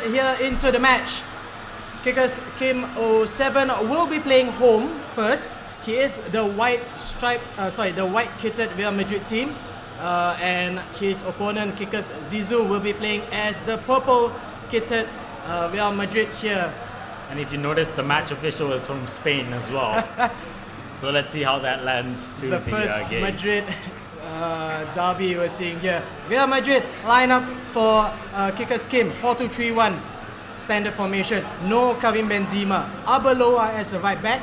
Here into the match, kickers.kim07 will be playing home first. He is the white kitted Real Madrid team, and his opponent kickers.zizou will be playing as the purple kitted Real Madrid here. And if you notice, the match official is from Spain as well. So let's see how that lands to the first game. Madrid derby we're seeing here. Real Madrid lineup for kickers.kim 4-2-3-1 standard formation. No Karim Benzema. Arbeloa as a right back.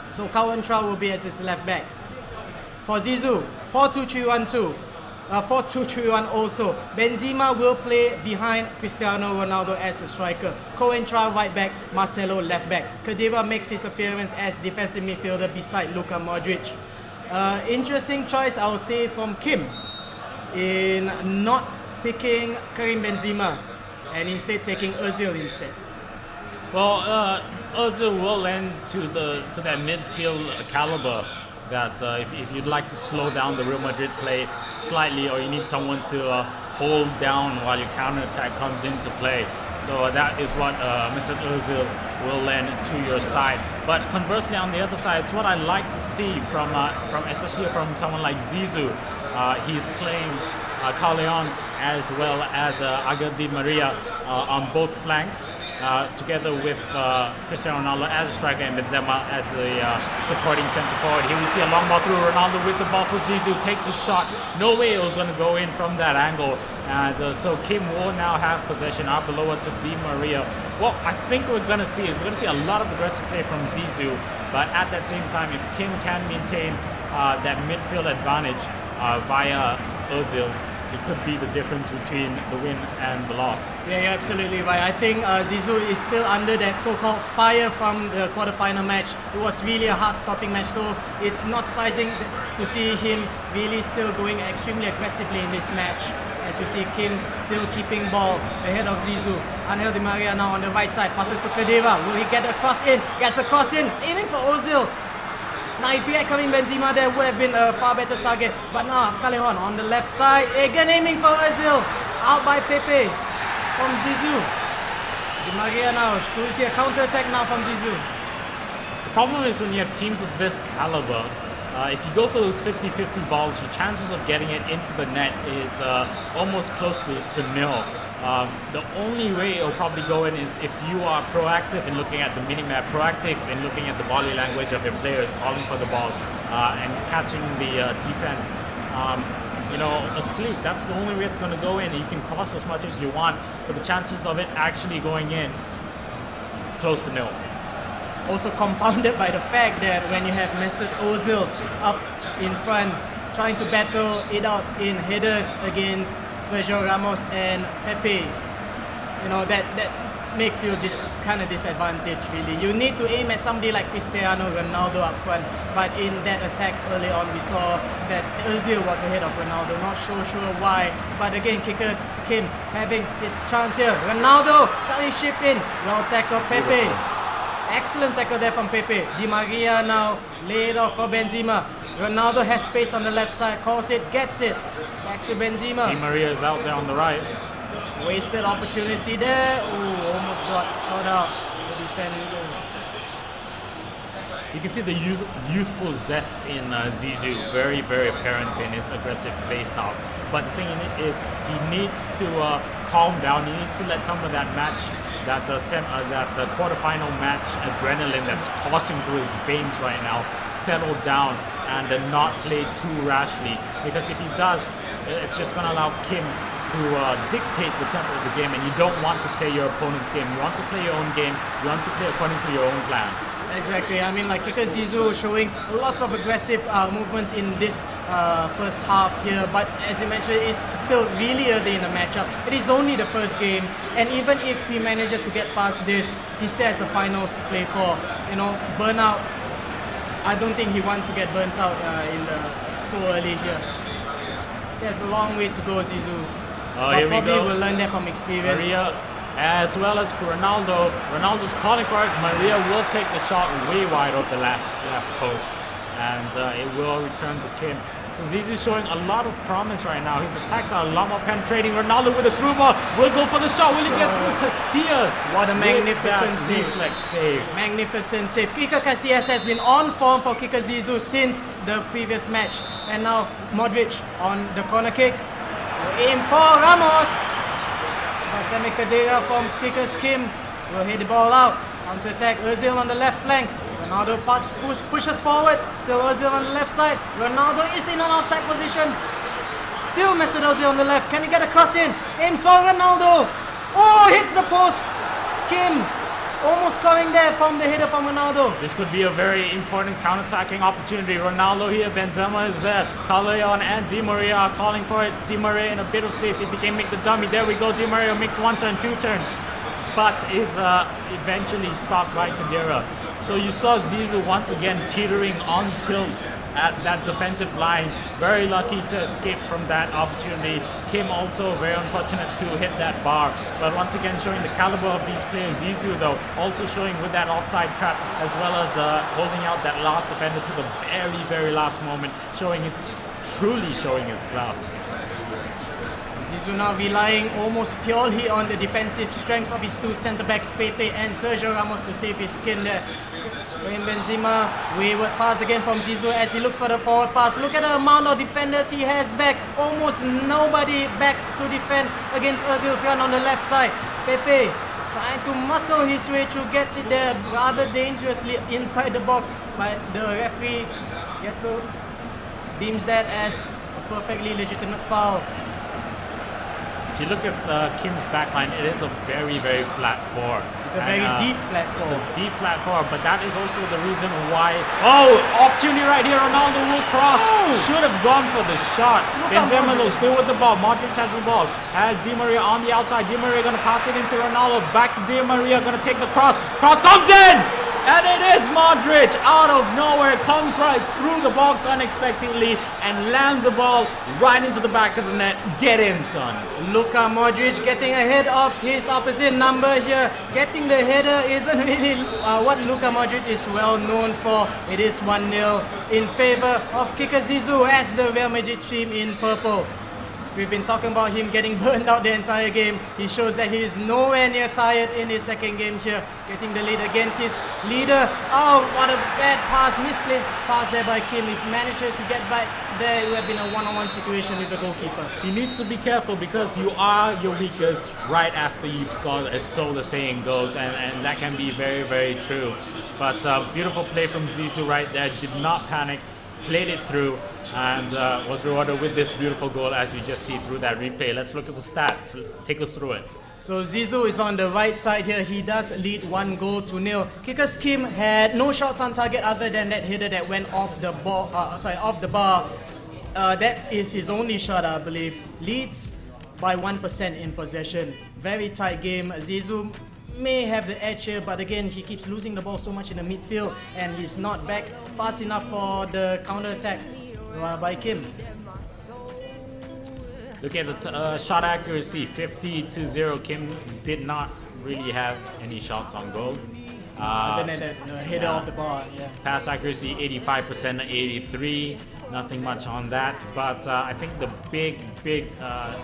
So Coentrao will be as his left back. For Zizou, 4-2-3-1-2. 4-2-3-1 also. Benzema will play behind Cristiano Ronaldo as a striker. Coentrao right back, Marcelo left back. Khedira makes his appearance as defensive midfielder beside Luka Modric. Interesting choice, I would say, from Kim in not picking Karim Benzema and instead taking Ozil instead. Well, Ozil will lend to that midfield caliber that if you'd like to slow down the Real Madrid play slightly, or you need someone to hold down while your counter-attack comes into play. So that is what Mr. Ozil will lend to your side. But conversely, on the other side, it's what I like to see from especially from someone like Zizou. He's playing Carleon as well as Angel Di Maria on both flanks. Together with Cristiano Ronaldo as a striker and Benzema as a supporting centre forward. Here we see a long ball through. Ronaldo with the ball for Zizou, takes a shot. No way it was going to go in from that angle. And so Kim will now have possession. Arbeloa to Di Maria. What I think we're going to see is a lot of aggressive play from Zizou. But at that same time, if Kim can maintain that midfield advantage via Ozil, it could be the difference between the win and the loss. Yeah, you're absolutely right. I think Zizou is still under that so-called fire from the quarterfinal match. It was really a hard-stopping match, so it's not surprising to see him really still going extremely aggressively in this match. As you see, Kim still keeping ball ahead of Zizou. Angel Di Maria now on the right side, passes to Khedira. Will he get a cross in? Gets a cross in, aiming for Ozil. Now, if he had come in Benzema, there would have been a far better target. But now, Carleon on the left side, again aiming for Ozil. Out by Pepe from Zizou. Di Maria now, could we see a counter-attack now from Zizou? The problem is when you have teams of this caliber, if you go for those 50-50 balls, your chances of getting it into the net is almost close to nil. The only way it'll probably go in is if you are proactive in looking at the mini-map, proactive in looking at the body language of your players, calling for the ball and catching the defense. Asleep. That's the only way it's going to go in. You can cross as much as you want, but the chances of it actually going in, close to nil. Also compounded by the fact that when you have Mesut Ozil up in front, trying to battle it out in headers against Sergio Ramos and Pepe, that makes you this kind of disadvantage really. You need to aim at somebody like Cristiano Ronaldo up front, but in that attack early on we saw that Ozil was ahead of Ronaldo. Not so sure why, but again kickers.kim having his chance here. Ronaldo cutting shift in, well tackled Pepe. Excellent tackle there from Pepe. Di Maria now laid off for Benzema. Ronaldo has space on the left side, calls it, gets it. Back to Benzema. Di Maria is out there on the right. Wasted opportunity there. Ooh, almost got caught out. The defenders. You can see the youthful zest in Zizou, very, very apparent in his aggressive play style. But the thing in it is, he needs to calm down. He needs to let some of that quarterfinal match adrenaline that's coursing through his veins right now settle down and not play too rashly. Because if he does, it's just going to allow Kim to dictate the tempo of the game, and you don't want to play your opponent's game. You want to play your own game. You want to play according to your own plan. Exactly. I mean, like kickers.zizou showing lots of aggressive movements in this first half here, but as you mentioned, it's still really early in the matchup. It is only the first game, and even if he manages to get past this, he still has the finals to play for. Burnout. I don't think he wants to get burnt out so early here. So he has a long way to go, Zizou. But probably will learn that from experience. Maria, as well as Ronaldo. Ronaldo's calling for it. Maria will take the shot way wide of the left post, and it will return to Kim. So Zizou showing a lot of promise right now. His attacks are a lot more penetrating. Ronaldo with a through ball will go for the shot. Will he get through Casillas? What a magnificent save. Reflex save. Magnificent save. Iker Casillas has been on form for kickers.zizou since the previous match. And now Modric on the corner kick. Aim for Ramos. Semi Khedira from kickers.kim will hit the ball out. Counter attack. Ozil on the left flank. Ronaldo pushes forward. Still Ozil on the left side. Ronaldo is in an offside position. Still Mesut Ozil on the left. Can he get a cross in? Aims for Ronaldo. Oh, hits the post. Kim almost scoring there from the header from Ronaldo. This could be a very important counter-attacking opportunity. Ronaldo here, Benzema is there. Callejon and Di Maria are calling for it. Di Maria in a bit of space. If he can make the dummy, there we go. Di Maria makes one turn, two turn, but is eventually stopped by Khedira. So you saw Zizou once again teetering on tilt at that defensive line. Very lucky to escape from that opportunity. Kim also very unfortunate to hit that bar. But once again showing the caliber of these players. Zizou though also showing with that offside trap as well as holding out that last defender to the very, very last moment. Truly showing his class. Zizou now relying almost purely on the defensive strengths of his two centre-backs, Pepe and Sergio Ramos, to save his skin there. Karim Benzema, wayward pass again from Zizou as he looks for the forward pass. Look at the amount of defenders he has back. Almost nobody back to defend against Ozil's run on the left side. Pepe trying to muscle his way through, gets it there rather dangerously inside the box, but the referee deems that as a perfectly legitimate foul. If you look at Kim's backline, it is a very, very flat four. It's a very deep flat four. It's a deep flat four, but that is also the reason why... Oh, opportunity right here. Ronaldo will cross. Oh! Should have gone for the shot. Benzema still with the ball. Modric has the ball. Has Di Maria on the outside. Di Maria going to pass it into Ronaldo. Back to Di Maria. Going to take the cross. Cross comes in! And it is Modric out of nowhere, comes right through the box unexpectedly and lands the ball right into the back of the net. Get in, son. Luka Modric getting ahead of his opposite number here. Getting the header isn't really what Luka Modric is well known for. It is 1-0 in favor of kickers.zizou as the Real Madrid team in purple. We've been talking about him getting burned out the entire game. He shows that he is nowhere near tired in his second game here. Getting the lead against his leader. Oh, what a bad pass. Misplaced pass there by Kim. If he manages to get back there, it would have been a one-on-one situation with the goalkeeper. He needs to be careful because you are your weakest right after you've scored. It's so the saying goes, and that can be very, very true. But beautiful play from Zizou right there. Did not panic. Played it through and was rewarded with this beautiful goal as you just see through that replay. Let's look at the stats. Take us through it. So Zizou is on the right side here. He does lead 1-0. kickers.kim had no shots on target other than that header that went off the ball. Off the bar. That is his only shot, I believe. Leads by 1% in possession. Very tight game. Zizou may have the edge here, but again he keeps losing the ball so much in the midfield and he's not back fast enough for the counter attack by Kim. Look at the shot accuracy, 50-0. Kim did not really have any shots on goal. Other than that header off the bar. Yeah. Pass accuracy 85%, 83. Nothing much on that, but I think the big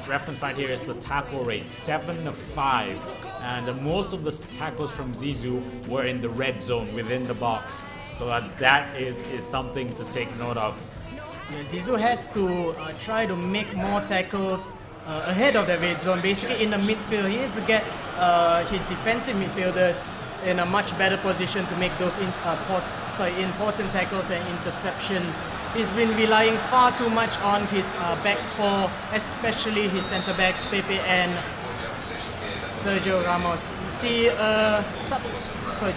reference right here is the tackle rate, 7-5, and most of the tackles from Zizou were in the red zone within the box, so that is something to take note of. Yeah, Zizou has to try to make more tackles ahead of the red zone, basically in the midfield. He needs to get his defensive midfielders in a much better position to make those important tackles and interceptions. He's been relying far too much on his back four, especially his centre backs Pepe and Sergio Ramos. You see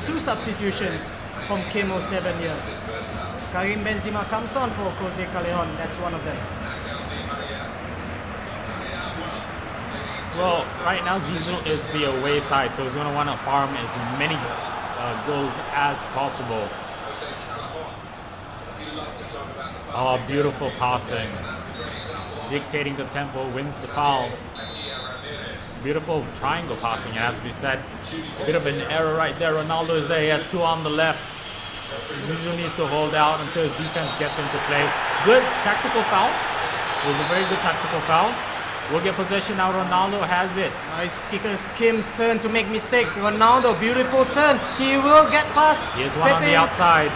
two substitutions from Kim07 here. Karim Benzema comes on for Jose Callejon. That's one of them. Well, right now Zizou is the away side, so he's going to want to farm as many goals as possible. Oh, beautiful passing. Dictating the tempo, wins the foul. Beautiful triangle passing, as we said. A bit of an error right there. Ronaldo is there. He has two on the left. Zizou needs to hold out until his defense gets into play. Good tactical foul. It was a very good tactical foul. We'll get possession now. Ronaldo has it. Nice kickers Kim's turn to make mistakes. Ronaldo, beautiful turn. He will get past. Here's one on the outside.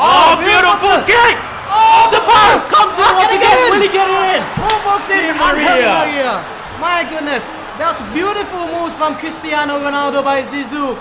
Oh, beautiful kick! Oh, The pass comes in once again. Will he get in? Throw box in. Di Angel Maria. Maria. My goodness. That was beautiful moves from Cristiano Ronaldo by Zizou.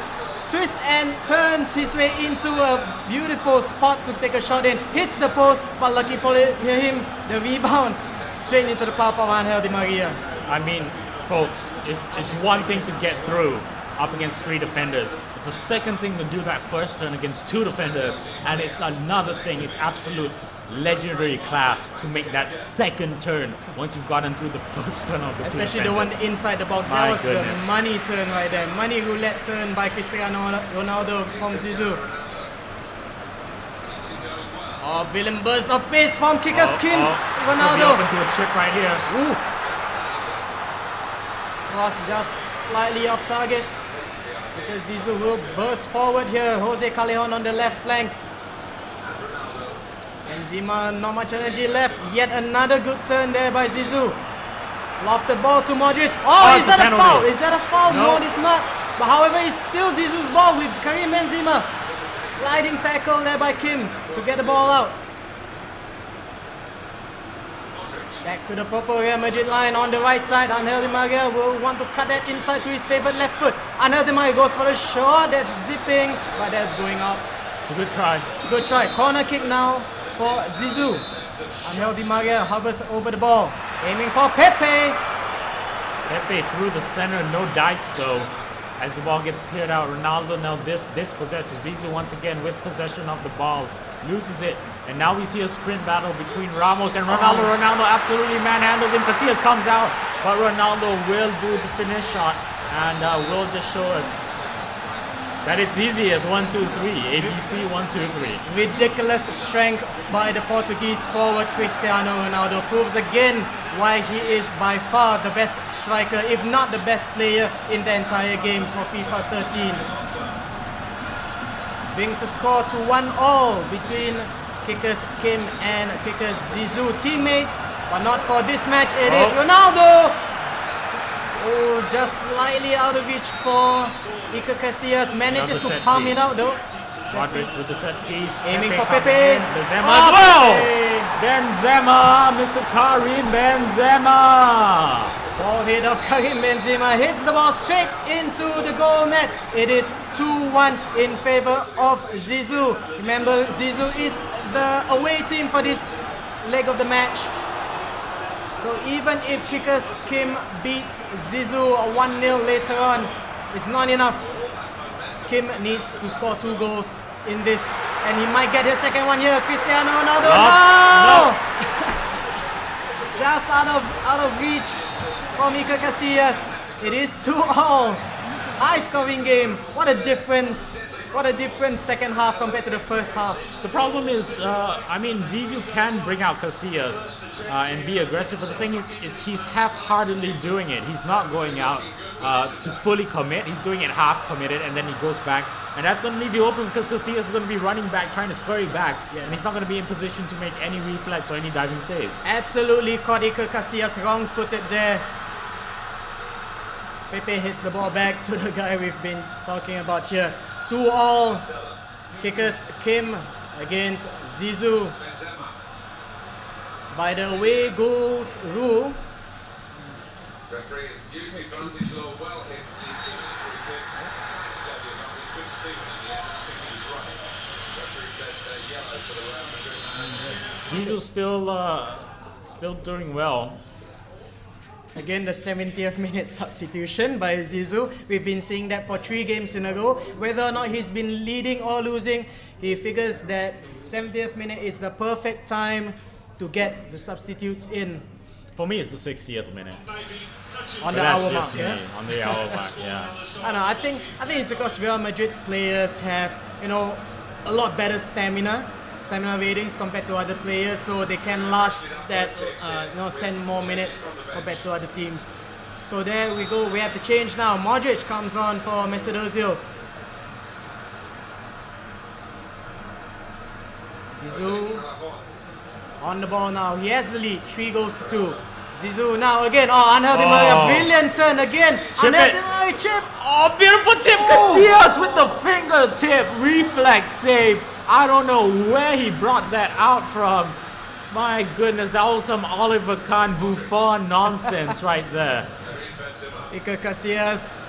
Twists and turns his way into a beautiful spot to take a shot in. Hits the post, but lucky for him, the rebound straight into the path of Angel Di Maria. I mean, folks, it's one thing to get through up against 3 defenders. It's a second thing to do that first turn against 2 defenders. And it's another thing, it's absolute legendary class to make that second turn once you've gotten through the first turn of the Especially 2 the one defenders. inside the box. My That was goodness. the money turn right there. Money roulette turn by Cristiano Ronaldo from Zizou. Oh, villain burst of pace from kickers Kim's Could be Ronaldo. open to a chip right here. Ooh. Cross just slightly off target. Because Zizou will burst forward here. Jose Callejon on the left flank. Benzema, not much energy left. Yet another good turn there by Zizou. Lofted ball to Modric. Oh, is it's a that a penalty. foul? Is that a foul? No. No, it's not. But however, it's still Zizou's ball with Karim Benzema. Sliding tackle there by Kim to get the ball out. Back to the purple Real Madrid line on the right side. Angel Di Maria will want to cut that inside to his favorite left foot. Angel Di Maria goes for the shot. That's dipping, but that's going out. It's a good try. It's a good try. Corner kick now for Zizou. Angel Di Maria hovers over the ball. Aiming for Pepe. Pepe through the center, no dice though. As the ball gets cleared out, Ronaldo now dispossessed. Zizou once again with possession of the ball. Loses it. And now we see a sprint battle between Ramos and Ronaldo. Ronaldo absolutely manhandles him. Casillas comes out, but Ronaldo will do the finish shot and will just show us that it's easy as 1, 2, 3. ABC 1, 2, 3. Ridiculous strength by the Portuguese forward Cristiano Ronaldo proves again why he is by far the best striker, if not the best player in the entire game for FIFA 13. Brings the score to 1-1 between kickers Kim and kickers Zizou, teammates, but not for this match. It is Ronaldo. Oh, just slightly out of reach for Iker Casillas. Manages to set palm piece. it out though. Modric with the set piece. Aiming for coming Pepe. in. Benzema Oh, as well. Pepe. Benzema, Mr. Karim Benzema. Ball hit of Karim Benzema hits the ball straight into the goal net. It is 2-1 in favor of Zizou. Remember, Zizou is the away team for this leg of the match. So even if kickers Kim beats Zizou 1-0 later on, it's not enough. Kim needs to score 2 goals in this, and he might get his second one here. Cristiano Ronaldo, no! Just out of reach from Iker Casillas. It is 2-2. High scoring game. What a difference. What a different second half compared to the first half. The problem is, I mean, Zizou can bring out Casillas and be aggressive, but the thing is he's half-heartedly doing it. He's not going out to fully commit. He's doing it half committed, and then he goes back. And that's going to leave you open because Casillas is going to be running back, trying to scurry back. Yeah. And he's not going to be in position to make any reflex or any diving saves. Absolutely caught Iker Casillas wrong-footed there. Pepe hits the ball back to the guy we've been talking about here. 2-2. Kickers Kim against Zizou. By the away goals rule. Referee excuse the advantage law well hit. Zizou still doing well. Again, the 70th minute substitution by Zizou. We've been seeing that for 3 games in a row. Whether or not he's been leading or losing, he figures that 70th minute is the perfect time to get the substitutes in. For me, it's the 60th minute. On But the that's hour just mark, me. yeah? On the hour mark, yeah. I don't know. I think it's because Real Madrid players have, a lot better stamina ratings compared to other players, so they can last that 10 more minutes compared to other teams. So there we go. We have to change now. Modric comes on for Mesut Ozil. Zizou on the ball now. He has the lead. 3 goals to 2. Zizou now again. Oh, Angel Di Maria. Brilliant turn again. Chip Angel it. Di Maria chip. Oh, beautiful tip. Casillas with the fingertip reflex save. I don't know where he brought that out from. My goodness, that was some Oliver Kahn Buffon nonsense right there. Iker Casillas,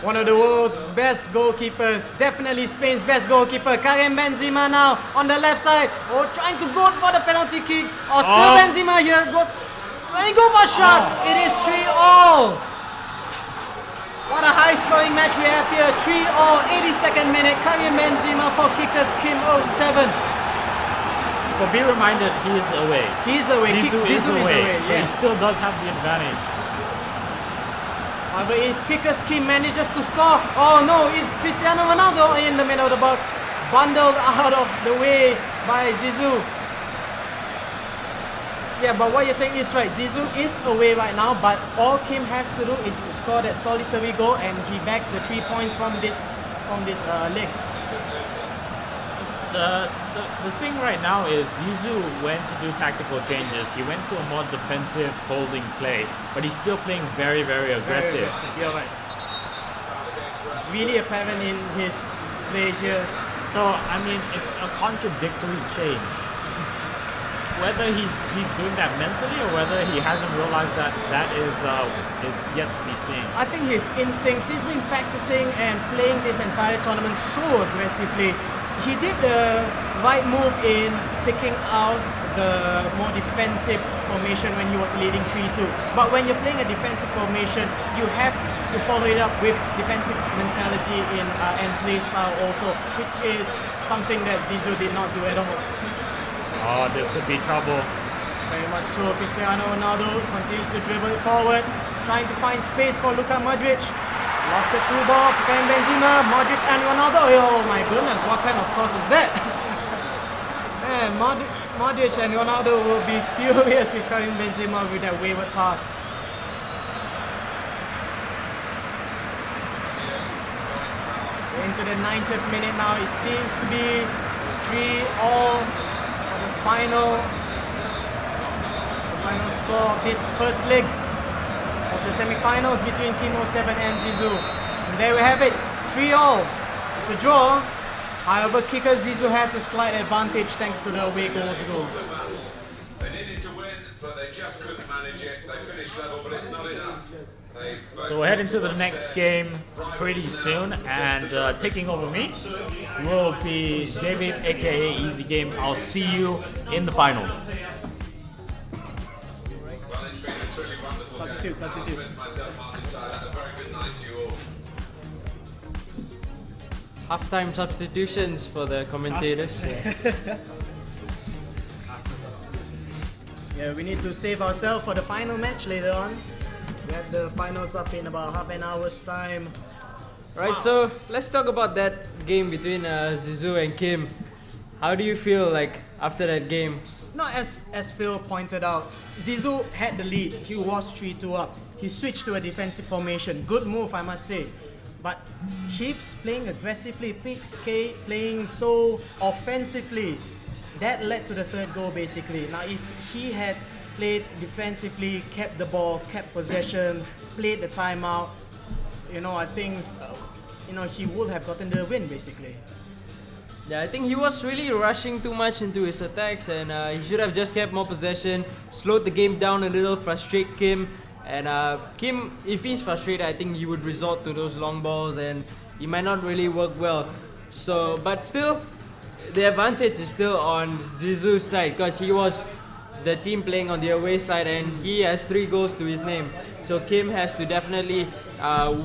one of the world's best goalkeepers, definitely Spain's best goalkeeper. Karim Benzema now on the left side. Oh, trying to go for the penalty kick. Oh, still Benzema here. Goes, let him go for a shot. It is 3-all. What a high-scoring match we have here. 3-all, 82nd minute. Karim Benzema for kickers.kim07. But be reminded, he is away. He's away. Zizou is away, so yeah. he still does have the advantage. However, if Kickers Kim manages to score, oh no, it's Cristiano Ronaldo in the middle of the box, bundled out of the way by Zizou. Yeah, but what you're saying is right. Zizou is away right now, but all Kim has to do is to score that solitary goal, and he bags the 3 points from this leg. The thing right now is Zizou went to do tactical changes. He went to a more defensive holding play, but he's still playing very, very aggressive. Very aggressive, you're right. It's really apparent in his play here. So, I mean, it's a contradictory change. Whether he's doing that mentally or whether he hasn't realized that is yet to be seen. I think his instincts, he's been practicing and playing this entire tournament so aggressively. He did the right move in picking out the more defensive formation when he was leading 3-2. But when you're playing a defensive formation, you have to follow it up with defensive mentality and play style also, which is something that Zizou did not do at all. Oh, this could be trouble. Very much so. Cristiano Ronaldo continues to dribble it forward, trying to find space for Luka Modric. Lofted 2 ball, Karim Benzema, Modric and Ronaldo. Oh my goodness, what kind of cross is that? Man, Modric and Ronaldo will be furious with Karim Benzema with that wayward pass. Into the 90th minute now, it seems to be 3-all for the final score of this first leg of the semi-finals between Kim07 and Zizou. And there we have it, 3-all. It's a draw. However, Kickers.zizou has a slight advantage thanks to the away goals goal. They needed to win, but they just couldn't manage it. They finished level, but it's not enough. So we're heading to the next game pretty soon, and taking over me will be David, aka Easygames. I'll see you in the final. Well, it's been a truly wonderful Substitute. with myself, Martin Tyler. A very good night to you all. Halftime substitutions for the commentators. Yeah, we need to save ourselves for the final match later on. We have the finals up in about half an hour's time. Right, so let's talk about that game between Zizou and Kim. How do you feel like after that game? No, as Phil pointed out, Zizou had the lead. He was 3-2 up. He switched to a defensive formation. Good move, I must say. But keeps playing aggressively, playing so offensively. That led to the third goal basically. Now if he had played defensively, kept the ball, kept possession, played the timeout, I think he would have gotten the win basically. Yeah, I think he was really rushing too much into his attacks, and he should have just kept more possession, slowed the game down a little, frustrate Kim. And Kim, if he's frustrated, I think he would resort to those long balls, and it might not really work well. So, but still, the advantage is still on Zizou's side because he was the team playing on the away side, and he has 3 goals to his name. So Kim has to definitely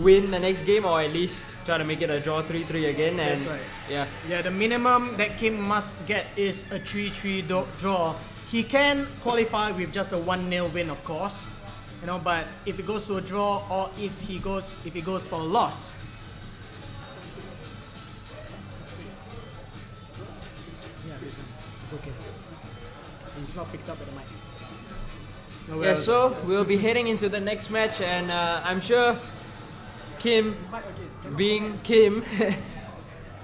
win the next game, or at least try to make it a draw 3-3 again. And That's right. Yeah, The minimum that Kim must get is a 3-3 draw. He can qualify with just a 1-0 win, of course. But if it goes to a draw, or if he goes for a loss. Yeah, it's okay. It's not picked up at the mic. No, yeah. So we'll be heading into the next match, and I'm sure Kim, being Kim,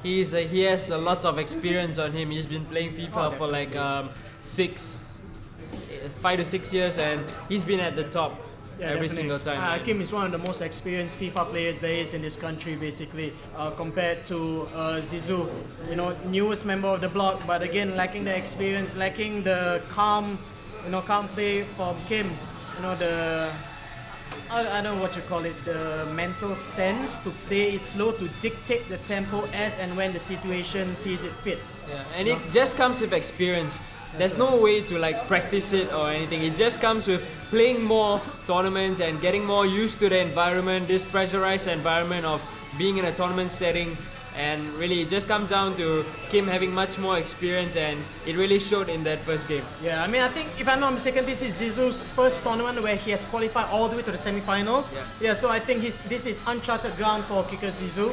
he has lots of experience on him. He's been playing FIFA for like 5 to 6 years, and he's been at the top every single time. Kim is one of the most experienced FIFA players there is in this country, basically, compared to Zizou, newest member of the block, but again lacking the experience, lacking the calm play from Kim. I don't know what you call it, the mental sense to play it slow, to dictate the tempo as and when the situation sees it fit. Yeah, and it just comes with experience. There's no way to like practice it or anything. It just comes with playing more tournaments and getting more used to the environment, this pressurized environment of being in a tournament setting. And really, it just comes down to Kim having much more experience, and it really showed in that first game. Yeah, I mean, I think, if I'm not mistaken, this is Zizou's first tournament where he has qualified all the way to the semi-finals. Yeah, so I think this is uncharted ground for kickers.zizou.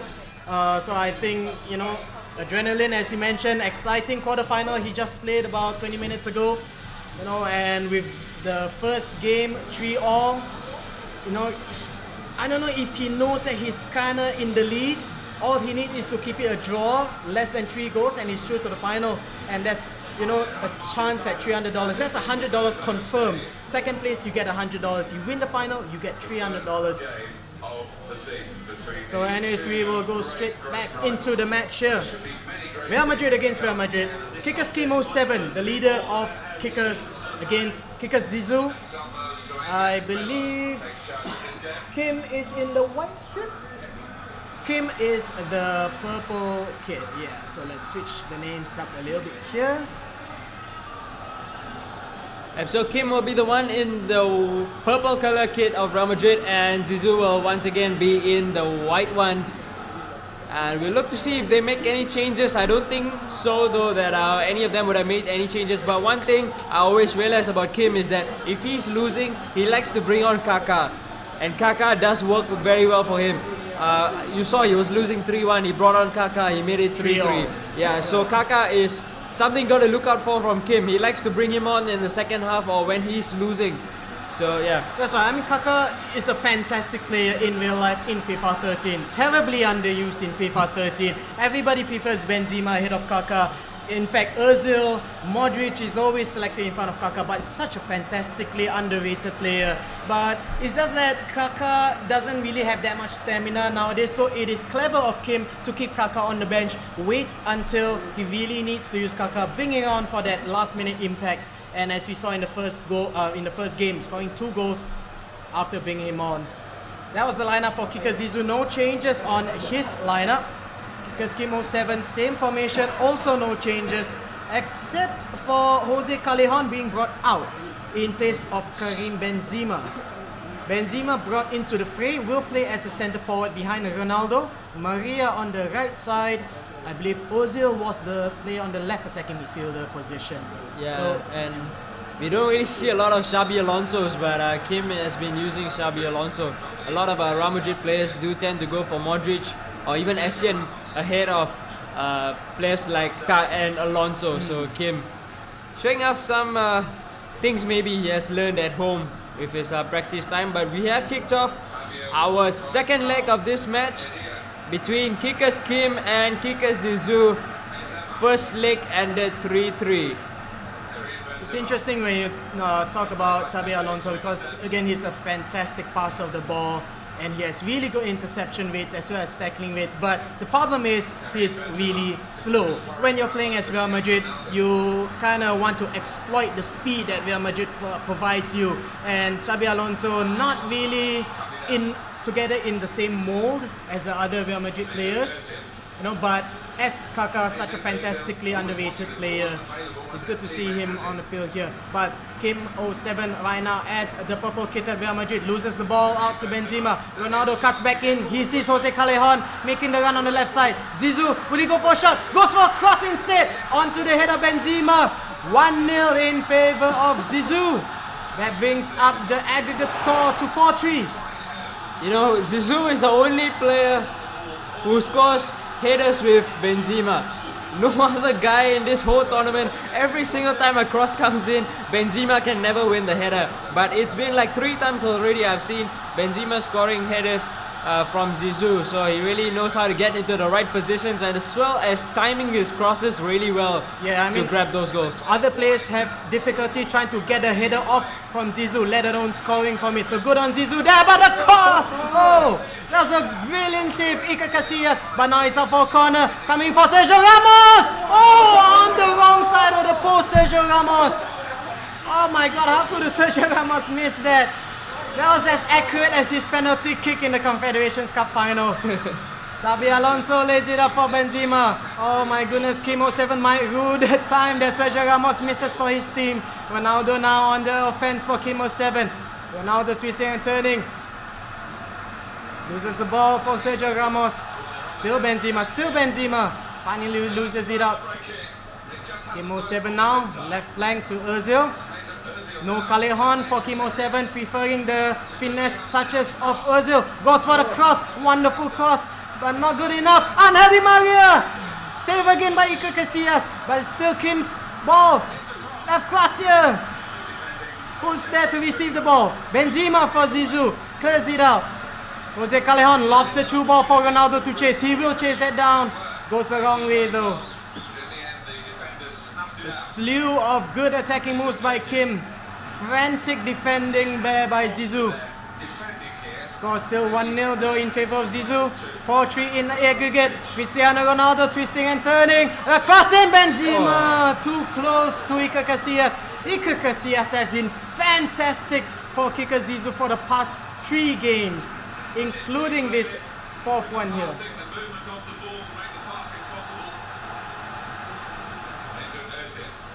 So I think, adrenaline, as you mentioned, exciting quarterfinal. He just played about 20 minutes ago, and with the first game 3-all, I don't know if he knows that he's kinda in the lead. All he needs is to keep it a draw, less than 3 goals, and he's through to the final. And that's, a chance at $300. That's $100 confirmed. Second place, you get $100. You win the final, you get $300. So anyways, we will go straight back into the match here. Real Madrid against Real Madrid. kickers.kim07, the leader of Kickers, against kickers.zizou. I believe Kim is in the white strip. Kim is the purple kid, yeah. So let's switch the names up a little bit here. And so Kim will be the one in the purple color kit of Real Madrid, and Zizou will once again be in the white one. And we'll look to see if they make any changes. I don't think so, though, that any of them would have made any changes. But one thing I always realize about Kim is that if he's losing, he likes to bring on Kaká. And Kaká does work very well for him. You saw he was losing 3-1. He brought on Kaká. He made it 3-3. Yeah, so Kaká is something got to look out for from Kim. He likes to bring him on in the second half or when he's losing. So yeah. That's right. I mean, Kaká is a fantastic player in real life in FIFA 13. Terribly underused in FIFA 13. Everybody prefers Benzema ahead of Kaká. In fact, Ozil, Modric is always selected in front of Kaká, but such a fantastically underrated player. But it's just that Kaká doesn't really have that much stamina nowadays, so it is clever of Kim to keep Kaká on the bench, wait until he really needs to use Kaká, bringing on for that last-minute impact. And as we saw in the first game, scoring 2 goals after bringing him on. That was the lineup for kickers.zizou. No changes on his lineup. kickers.kim07, same formation, also no changes, except for Jose Callejon being brought out in place of Karim Benzema. Benzema brought into the fray, will play as a centre forward behind Ronaldo. Maria on the right side. I believe Ozil was the player on the left attacking midfielder position. Yeah, so, and we don't really see a lot of Xabi Alonso's, but Kim has been using Xabi Alonso. A lot of Real Madrid players do tend to go for Modric or even Essien ahead of players like Ka and Alonso. So Kim showing off some things maybe he has learned at home with his practice time. But we have kicked off our second leg of this match between Kickers Kim and kickers.zizou. First leg ended 3-3. It's interesting when you talk about Xabi Alonso because again he's a fantastic passer of the ball and he has really good interception rates as well as tackling rates, but the problem is he's really slow. When you're playing as Real Madrid, you kind of want to exploit the speed that Real Madrid provides you, and Xabi Alonso not really together in the same mold as the other Real Madrid players, but as Kaká, such a fantastically underrated player, it's good to see him on the field here. But Kim07 right now as the purple kitted Real Madrid loses the ball out to Benzema. Ronaldo cuts back in. He sees Jose Callejon making the run on the left side. Zizou, will he go for a shot? Goes for a cross instead. Onto the head of Benzema. 1-0 in favor of Zizou. That brings up the aggregate score to 4-3. Zizou is the only player who scores headers with Benzema. No other guy in this whole tournament, every single time a cross comes in, Benzema can never win the header. But it's been like 3 times already I've seen Benzema scoring headers from Zizou, so he really knows how to get into the right positions and as well as timing his crosses really well to grab those goals. Other players have difficulty trying to get a header off from Zizou, let alone scoring from it. So good on Zizou there, but the car! Oh! That was a brilliant save, Iker Casillas, but now it's up for a corner, coming for Sergio Ramos! Oh, on the wrong side of the post, Sergio Ramos! Oh my god, how could Sergio Ramos miss that? That was as accurate as his penalty kick in the Confederations Cup finals. Xabi Alonso lays it up for Benzema. Oh my goodness, Kim07 might rue the time that Sergio Ramos misses for his team. Ronaldo now on the offense for Kim07. Ronaldo twisting and turning. Loses the ball for Sergio Ramos. Still Benzema. Finally loses it out. Kim07 now, left flank to Ozil. No Callejon for Kim07, preferring the finesse touches of Ozil. Goes for the cross, wonderful cross, but not good enough. Angel Di Maria! Save again by Iker Casillas, but still Kim's ball. Left cross here. Who's there to receive the ball? Benzema for Zizou, clears it out. Jose Callejon lofted through ball for Ronaldo to chase. He will chase that down. Goes the wrong way though. A slew of good attacking moves by Kim. Frantic defending there by Zizou. Score still 1-0 though in favor of Zizou. 4-3 in aggregate. Cristiano Ronaldo twisting and turning. A cross in Benzema. Too close to Iker Casillas. Iker Casillas has been fantastic for Kickers Zizou for the past 3 games, including this 4th one here.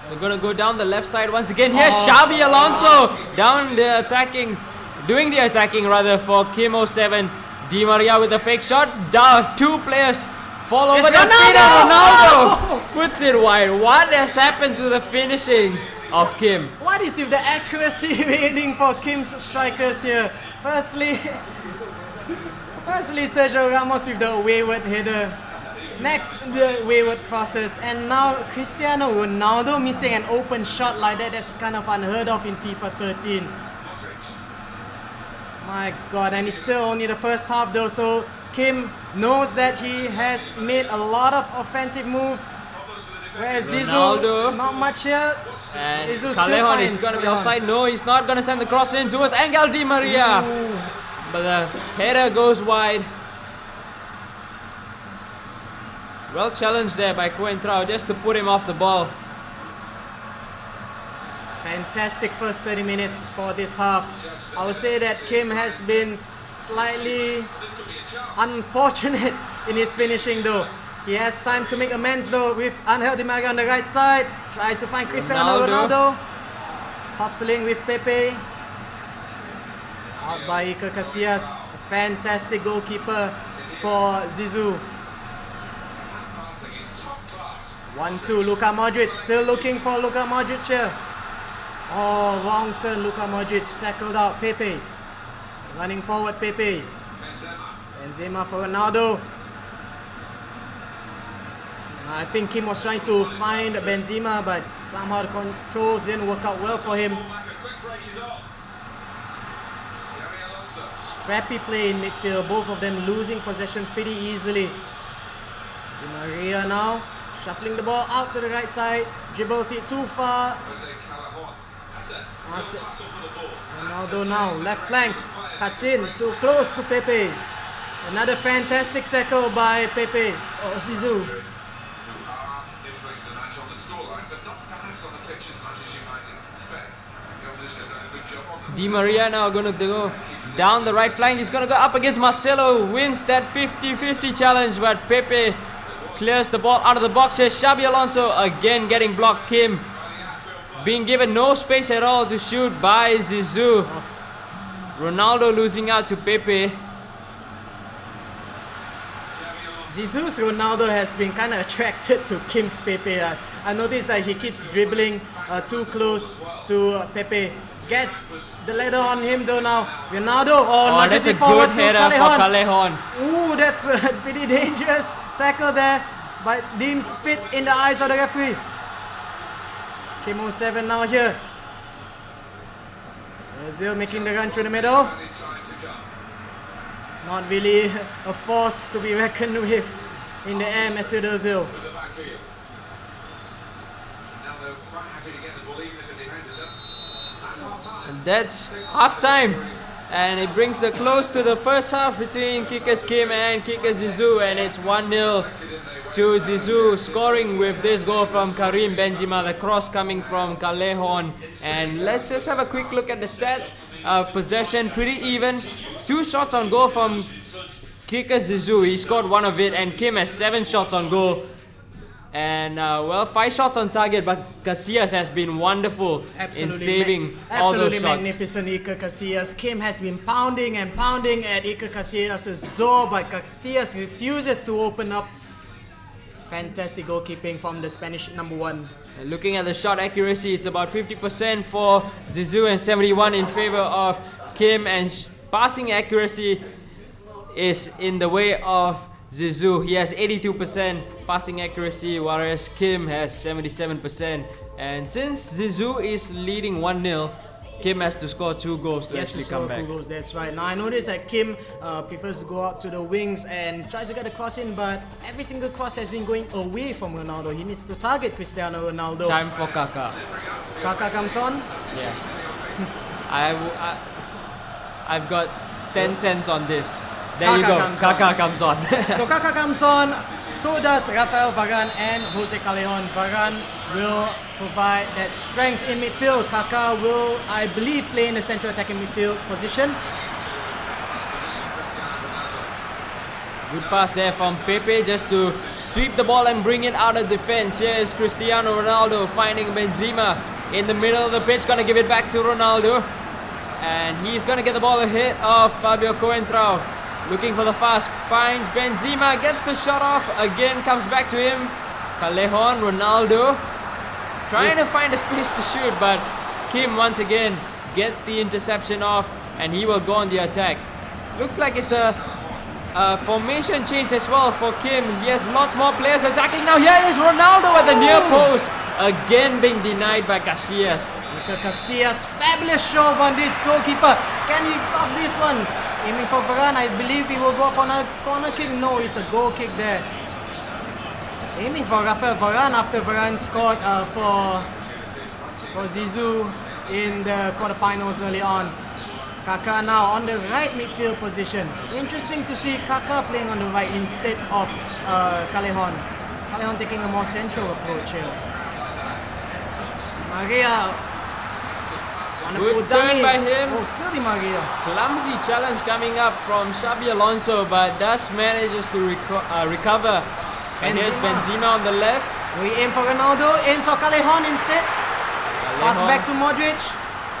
So gonna go down the left side once again. Here's Xabi Alonso doing the attacking rather for Kim07. Di Maria with a fake shot. Down 2 players fall over the feet of Ronaldo. Puts it wide. What has happened to the finishing of Kim? What is with the accuracy rating for Kim's strikers here? Firstly, Sergio Ramos with the wayward header. Next, the wayward crosses, and now Cristiano Ronaldo missing an open shot like that. That's kind of unheard of in FIFA 13. My god, and it's still only the first half though, so Kim knows that he has made a lot of offensive moves. Whereas Zizou, not much here. And Zizou Callejon is going to be offside. No, he's not going to send the cross in towards Angel Di Maria. Ooh. But the header goes wide. Well challenged there by Coentrao just to put him off the ball. Fantastic first 30 minutes for this half. I would say that Kim has been slightly unfortunate in his finishing though. He has time to make amends though with Angel Di Maria on the right side. Tries to find Cristiano Ronaldo. Tussling with Pepe. Out by Iker Casillas. A fantastic goalkeeper for Zizou. 1-2, Luka Modric, still looking for Luka Modric here. Oh, wrong turn, Luka Modric, tackled out, Pepe. Running forward, Pepe. Benzema for Ronaldo. I think Kim was trying to find Benzema, but somehow the controls didn't work out well for him. Scrappy play in midfield, both of them losing possession pretty easily. Di Maria now. Shuffling the ball out to the right side, dribbles it too far. Ronaldo now, left flank, cuts in, too close to Pepe. Another fantastic tackle by Pepe for Zizou. Di Maria now gonna go down the right flank. He's gonna go up against Marcelo, wins that 50-50 challenge, but Pepe clears the ball out of the box here. Xabi Alonso again getting blocked. Kim being given no space at all to shoot by Zizou. Ronaldo losing out to Pepe. Zizou's Ronaldo has been kind of attracted to Kim's Pepe. I noticed that he keeps dribbling too close to Pepe. Gets the letter on him though now. Ronaldo, that's a good header for Callejon. Ooh, that's a pretty dangerous tackle there, but deems fit in the eyes of the referee. Kim07 now here. Ozil making the run through the middle. Not really a force to be reckoned with in the air, Mesut Ozil. With the back heel. Now they're quite happy to get the ball even if they've handed up. That's half time. And that's half time. And it brings the close to the first half between Kickers Kim and kickers.zizou, and it's 1-0 to Zizou, scoring with this goal from Karim Benzema, the cross coming from Callejon. And let's just have a quick look at the stats. Possession pretty even. 2 shots on goal from kickers.zizou, he scored 1 of it, and Kim has 7 shots on goal. And 5 shots on target, but Casillas has been wonderful in saving all those shots. Absolutely magnificent, Iker Casillas. Kim has been pounding and pounding at Iker Casillas' door, but Casillas refuses to open up. Fantastic goalkeeping from the Spanish number 1. Looking at the shot accuracy, it's about 50% for Zizou and 71 in favor of Kim, and passing accuracy is in the way of Zizou. He has 82% passing accuracy, whereas Kim has 77%. And since Zizou is leading 1-0, Kim has to score 2 goals to actually come back. 2 goals, that's right. Now I noticed that Kim prefers to go out to the wings and tries to get a cross in, but every single cross has been going away from Ronaldo. He needs to target Cristiano Ronaldo. Time for Kaká. Kaká comes on. Yeah. I've got 10 cents on this. There you go. Kaká comes on. So Kaká comes on, so does Rafael Varane and Jose Callejon. Varane will provide that strength in midfield. Kaká will, I believe, play in the central attacking midfield position. Good pass there from Pepe just to sweep the ball and bring it out of defense. Here is Cristiano Ronaldo finding Benzema in the middle of the pitch. Gonna give it back to Ronaldo. And he's gonna get the ball ahead of Fabio Coentrao. Looking for the fast, finds Benzema, gets the shot off, again comes back to him. Callejon, Ronaldo, trying to find a space to shoot, but Kim once again gets the interception off, and he will go on the attack. Looks like it's a formation change as well for Kim. He has lots more players attacking now. Here is Ronaldo at the near post, again being denied by Casillas. Casillas, fabulous job on this goalkeeper. Can he stop this one? Aiming for Varane, I believe he will go for another corner kick. No, it's a goal kick there. Aiming for Rafael Varane after Varane scored for Zizou in the quarterfinals early on. Kaká now on the right midfield position. Interesting to see Kaká playing on the right instead of Callejon. Callejon taking a more central approach here. Maria. Good turn by him. Oh, still Di Maria. Clumsy challenge coming up from Xabi Alonso, but does manages to recover. And here's Benzema on the left. We aim for Ronaldo, aims for Callejon instead. Pass back to Modric.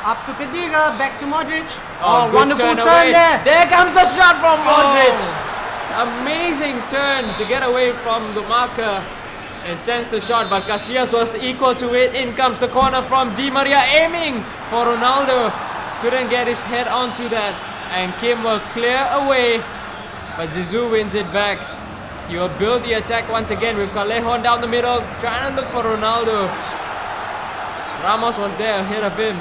Up to Khedira, back to Modric. Oh, wonderful turn there. There comes the shot from Modric. Amazing turn to get away from the marker and sends the shot, but Casillas was equal to it. In comes the corner from Di Maria, aiming for Ronaldo. Couldn't get his head onto that, and Kim will clear away, but Zizou wins it back. He will build the attack once again with Callejon down the middle, trying to look for Ronaldo. Ramos was there ahead of him.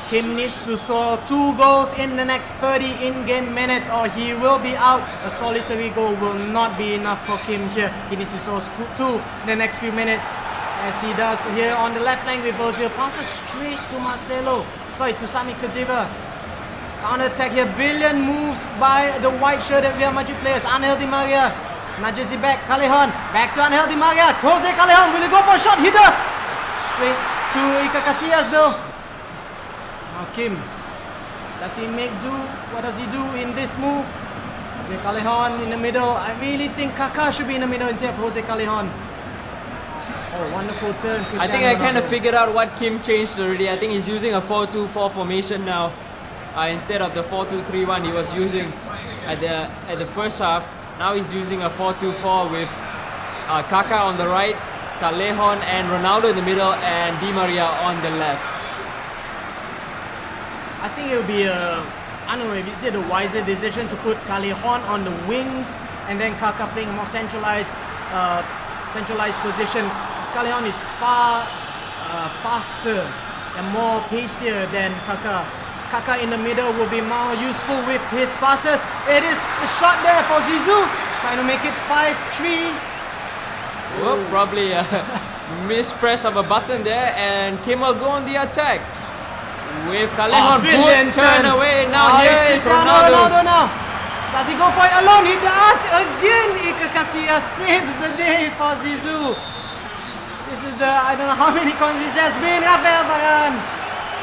Kim needs to score 2 goals in the next 30 in-game minutes, or he will be out. A solitary goal will not be enough for Kim here. He needs to score 2 in the next few minutes, as he does here on the left flank with Ozil. Passes straight to to Sami Khedira. Counter-attack here, brilliant moves by the white-shirted Real Madrid players. Angel Di Maria nudges it back. Callejon, back to Angel Di Maria. Jose Callejon, will he go for a shot? He does! Straight to Iker Casillas though. Now Kim, does he make do? What does he do in this move? Jose Callejon in the middle. I really think Kaká should be in the middle instead of Jose Callejon. Oh, wonderful turn. I think I kind of figured out what Kim changed already. I think he's using a 4-2-4 formation now. Instead of the 4-2-3-1 he was using at the first half. Now he's using a 4-2-4 with Kaká on the right, Callejon and Ronaldo in the middle, and Di Maria on the left. I think it would be I don't know if it's a wiser decision to put Callejon on the wings and then Kaká playing a more centralized position. Callejon is far faster and more pacier than Kaká. Kaka in the middle will be more useful with his passes. It is a shot there for Zizou, trying to make it 5-3. Well, probably a mispress of a button there, and Kim will go on the attack. With Kalehon, good turn away. Now here is Ronaldo. Now. Does he go for it alone? He does again. Iker Casillas saves the day for Zizou. This is I don't know how many corners this has been. Rafael Varane.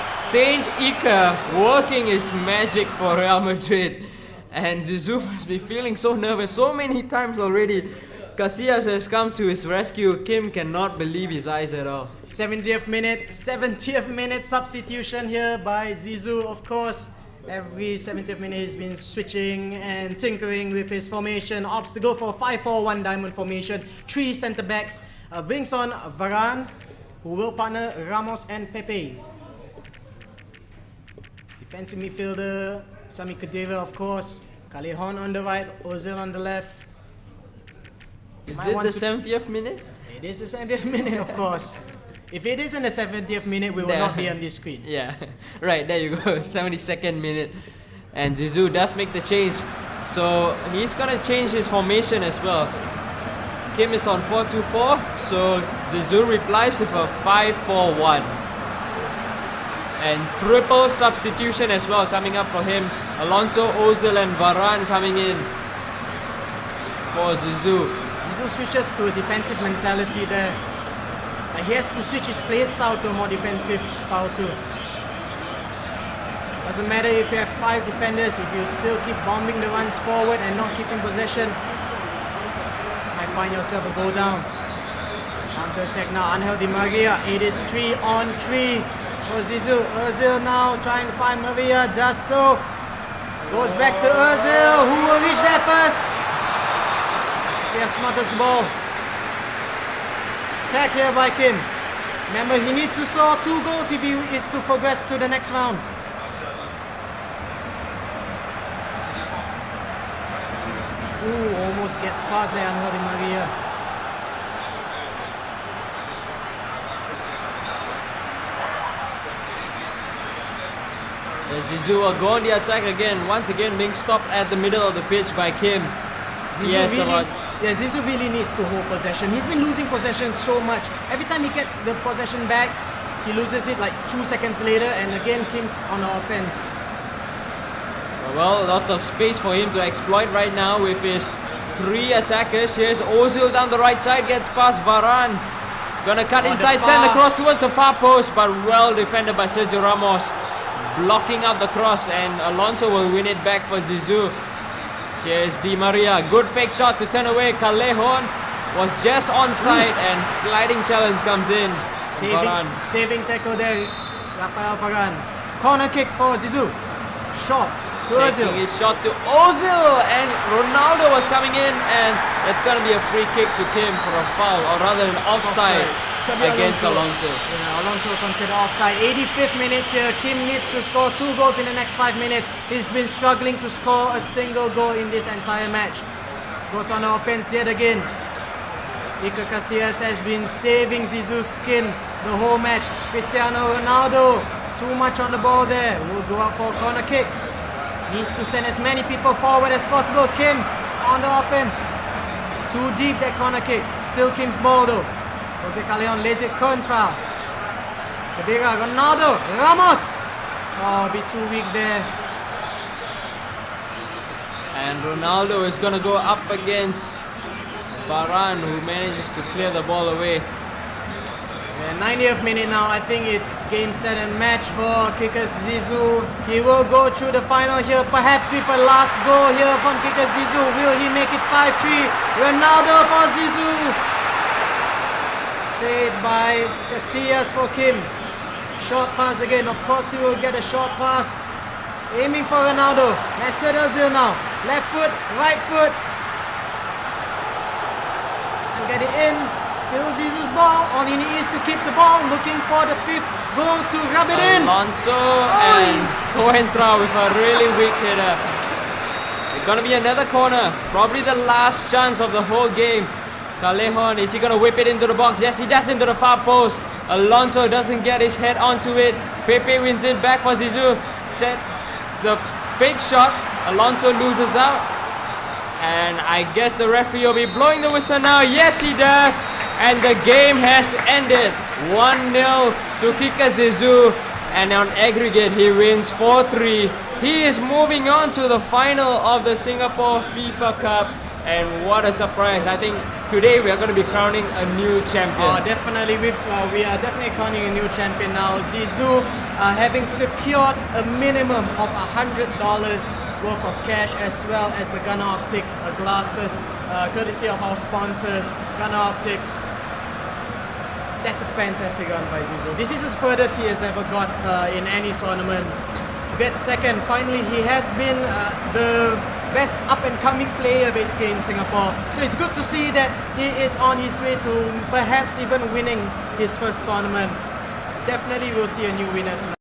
Saint Iker working his magic for Real Madrid. And Zizou must be feeling so nervous so many times already. Casillas has come to his rescue. Kim cannot believe his eyes at all. 70th minute substitution here by Zizou, of course. Every 70th minute he's been switching and tinkering with his formation. Opts to go for a 5-4-1 diamond formation. 3 centre backs. Brings on Varane, who will partner Ramos and Pepe. Defensive midfielder Sami Khedira, of course. Kalehon on the right, Ozil on the left. Is it the 70th minute? It is the 70th minute, of course. If it isn't the 70th minute, we will not be on this screen. Yeah, right, there you go, 72nd minute. And Zizou does make the change. So he's gonna change his formation as well. Kim is on 4-2-4, so Zizou replies with a 5-4-1. And triple substitution as well coming up for him. Alonso, Ozil and Varane coming in for Zizou. Zizou switches to a defensive mentality there. He has to switch his play style to a more defensive style too. Doesn't matter if you have 5 defenders, if you still keep bombing the runs forward and not keeping possession, might find yourself a goal down. Counter attack now, Angel Di Maria. It is 3-on-3 for Zizou. Ozil now trying to find Maria, does so. Goes back to Ozil, who will reach there first. Casillas smothers the ball. Attack here by Kim. Remember, he needs to score 2 goals if he is to progress to the next round. Ooh, almost gets past there, Angel Di Maria. Zizou will go on the attack again, once again being stopped at the middle of the pitch by Kim. Zizou really needs to hold possession. He's been losing possession so much. Every time he gets the possession back, he loses it like 2 seconds later, and again Kim's on the offense. Well, lots of space for him to exploit right now with his 3 attackers. Here's Ozil down the right side, gets past Varane. Gonna cut inside, send the cross towards the far post, but well defended by Sergio Ramos. Blocking out the cross, and Alonso will win it back for Zizou. Here's Di Maria, good fake shot to turn away. Kalehon was just onside, and sliding challenge comes in. Saving tackle there, Rafael Varane. Corner kick for Zizou. Shot to Ozil. Taking his shot to Ozil, and Ronaldo was coming in, and that's gonna be a free kick to Kim for a foul, or rather an offside against Alonso. Yeah, Alonso considered offside. 85th minute here. Kim needs to score 2 goals in the next 5 minutes. He's been struggling to score a single goal in this entire match. Goes on the offense yet again. Iker Casillas has been saving Zizou's skin the whole match. Cristiano Ronaldo, too much on the ball there. Will go out for a corner kick. Needs to send as many people forward as possible. Kim on the offense. Too deep that corner kick. Still Kim's ball though. Jose Callejon lays it contra. Khedira, Ronaldo, Ramos. Oh, a bit too weak there. And Ronaldo is going to go up against Varane, who manages to clear the ball away. Yeah, 90th minute now. I think it's game, set and match for kickers.zizou. He will go through the final here, perhaps with a last goal here from kickers.zizou. Will he make it 5-3? Ronaldo for Zizou. Saved by Casillas for Kim. Short pass again. Of course he will get a short pass. Aiming for Ronaldo. Mesut Ozil now. Left foot, right foot. And get it in. Still Zizou's ball. All he needs is to keep the ball. Looking for the 5th goal to rub it in. Alonso and Coentra with a really weak hitter. It's gonna be another corner. Probably the last chance of the whole game. Callejon, is he going to whip it into the box? Yes, he does, into the far post. Alonso doesn't get his head onto it. Pepe wins it back for Zizou. set the fake shot. Alonso loses out. And I guess the referee will be blowing the whistle now. Yes, he does. And the game has ended. 1-0 to kickers.zizou. And on aggregate, he wins 4-3. He is moving on to the final of the Singapore FIFA Cup. And what a surprise. I think today we are going to be crowning a new champion. Oh, definitely. We are definitely crowning a new champion now. Zizou having secured a minimum of $100 worth of cash, as well as the Gunner Optics glasses, courtesy of our sponsors, Gunner Optics. That's a fantastic run by Zizou. This is his furthest he has ever got in any tournament. To get second, finally he has been the best up-and-coming player basically in Singapore. So it's good to see that he is on his way to perhaps even winning his first tournament. Definitely we'll see a new winner tonight.